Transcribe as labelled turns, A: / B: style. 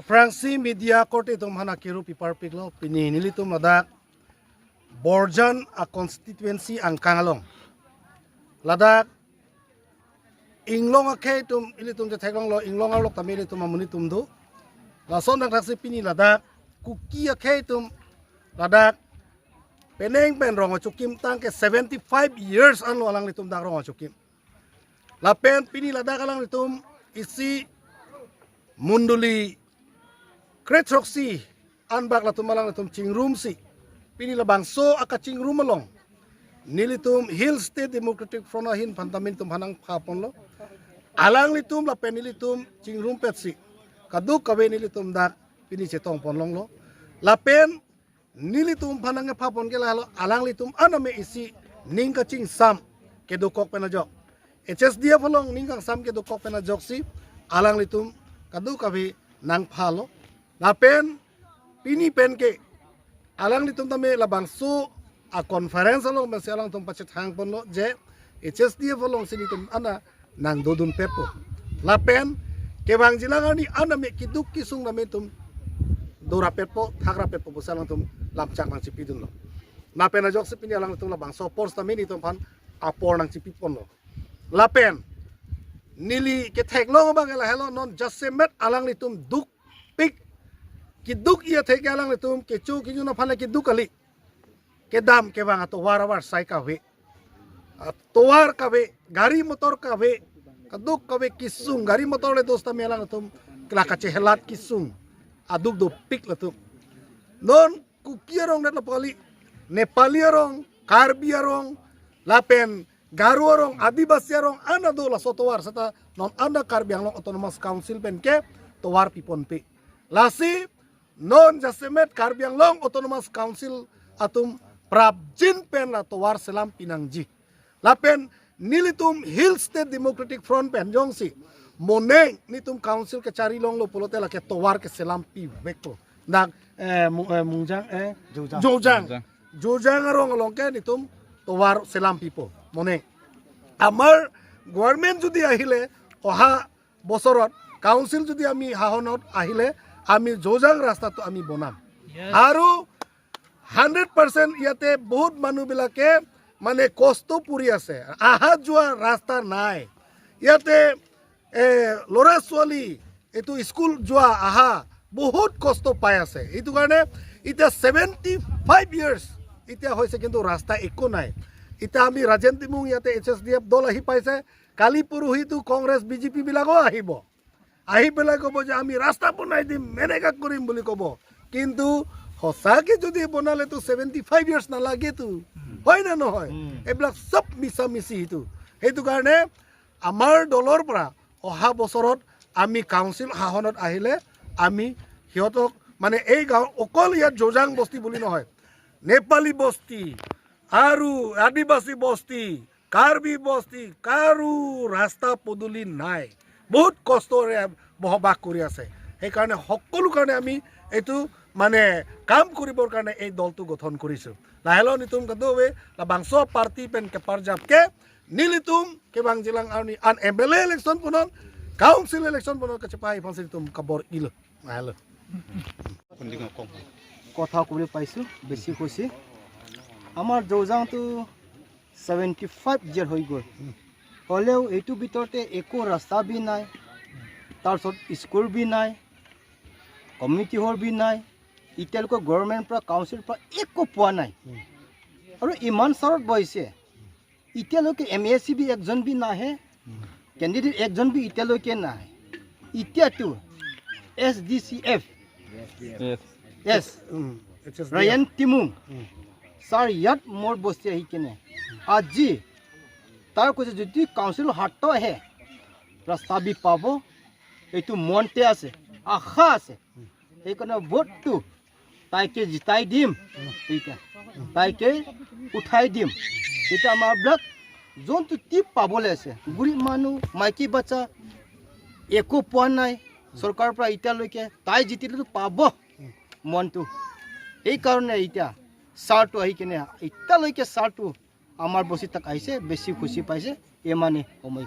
A: Frangsi media korte tum hana kiru pipar piklo pini nili tum ladak Borjan a constituency ang Kangalong ladak inglong a kay tum ili tum jetheklong lo inglong alok tamili tum amuni tum do la son dak taksi pini ladak kuki a kay tum ladak peneng pen rong chukim tang ke 75 years an lo alang litum dak rong chukim la pen pini ladak alang litum isi munduli Kretroksi anbak la tumalang latum chingrum si pini labang so aka chingrum along nilitum Hill State Democratic Front ahin pantamin tum hanang kapon lo alang litum la pen nilitum chingrum petsi kaduk kawe nilitum dak pini chetong ponlong lo la pen nilitum panang papon ke la alang litum aname isi ningka ching sam ke dukok penajok HSDF along ningkang sam ke dukok penajok si alang litum kaduk kawe nang phalo lapen pini pen ke alang litum tame labang su a conference along masi alang tum pachet hang pon lo je HSDF along sini tum ana nang dodun pepo lapen ke bang jilang ni ana me kiduk kisung name tum dora pepo thagra pepo busalang tum lapchak nang cipidun lo lapen ajok se pini alang tum labang so pors tame ni tum pan apor nang cipipon lo lapen nili ke theklong bang la hello non just met alang litum duk pik kiduk ia thek alang litum ke chu ki na phale kiduk ali ke dam ke bang to war sai ka we towar ka we gari motor ka we kaduk ka we kisung gari motor le dosta me alang litum kla ka chehelat kisung aduk do pik latum non kukierong net la pali nepali rong karbi rong lapen garu rong adibasi rong ana do la sotowar sata non anda karbi ang autonomous council pen ke towar pipon pe lasi non jasemet karbiang long autonomous council atum prabjin pen la towar selam pinangji lapen nilitum Hill State Democratic Front pen jongsi moneng nitum council ke cari long lo polote la ke towar ke selam pi vekto nang mungjang jojang rong long ke nitum towar selam pipo moneng amar government judi ahile oha bosorot council judi ami hahonot ahile আমি যোজাং ৰাস্তাটো আমি বনাম আৰু 100% ইয়াতে বহুত মানুহ বিলাকে মানে কষ্ট পৰি আছে আহা যোৱা ৰাস্তা নাই ইয়াতে লৰা ছোৱালী এটো স্কুল যোৱা আহা বহুত কষ্ট পাই আছে এইটো কাৰণে এটা 75 ইয়াৰ্স এটা হৈছে কিন্তু ৰাস্তা একো নাই এটা আমি ৰাজেন তিমুং ইয়াতে HSDF দল আহি পাইছে কালি পৰহিটো কংগ্ৰেছ বিজেপি বিলাকো আহিব আহি পেলাই ক'ব যে আমি ৰাস্তা বনাই দিম মেনেকা কৰিম বুলি ক'ব কিন্তু সঁচাকে যদি বনালে তো 75 ইয়াৰ্স নালাগে তো হয় না নহয় এইবিলাক সব মিছা মিছি সেইটো কাৰণে আমাৰ দলৰ পৰা অহা বছৰত আমি কাউন্সিল শাসনত আহিলে আমি সিহঁতক মানে এই গাঁও অকল ইয়াত যোজাং বস্তি বুলি নহয় নেপালী বস্তি আৰু আদিবাসী বস্তি কাৰ্বি বস্তি কাৰো ৰাস্তা পদূলি নাই বহুত কষ্টৰে বহবাস কৰি আছে সেইকাৰণে সকলো কাৰণে আমি এইটো মানে কাম কৰিবৰ কাৰণে এই দলটো গঠন কৰিছো লাহেলো নিতুম কদৱে লাবাংছ পাৰ্টি পেন কে পাৰজাবকে নিলিতুম কেবাং জিলাং আনি আন এমএলএ ইলেকশন পুনন কাউন্সিল ইলেকশন পুনন কাছে পাই ফনসি তুম কবৰ ইল লাহেলো
B: কথা কবলৈ পাইছো বেছি কৈছে আমাৰ যোজাংটো 75 ইয়াৰ হৈ গ'ল হলেও এইটো ভিতৰতে একো ৰাস্তা বি নাই তাৰপিছত স্কুল বি নাই কমিউনিটি হল বি নাই এতিয়ালৈকে গভৰ্ণমেণ্ট পৰা কাউন্সিল পৰা একো পোৱা নাই আৰু ইমান চৰত বহিছে এতিয়ালৈকে MAC বি একজন বি নাহে কেণ্ডিডেট একজন বি এতিয়ালৈকে নাহে এতিয়াতো SDCF ৰাজেন তিমুং ছাৰ ইয়াত মোৰ বস্তি আহি কেনে আজি তাৰ কৈছে যদি কাউন্সিল হাত আহে ৰাস্তা বি পাব এইটো মনতে আছে আশা আছে সেইকাৰণে ভোটটো তাইকে জিতাই দিম এইটা তাইকে উঠাই দিম এটা আমাৰ ব্লক যোনটো টিপ পাবলৈ আছে গুৰি মানুহ মাইকী বাচ্চা একো পোৱা নাই চৰকাৰৰ পৰা এতিয়ালৈকে তাই জিতিলেতো পাব মনটো এইকাৰণে এতিয়া ছাৰটো আহি কেনে এতিয়ালৈকে ছাৰটো আমাৰ বস্তি তাক আহিছে বেছি খুচি পাইছে এই মানে সময়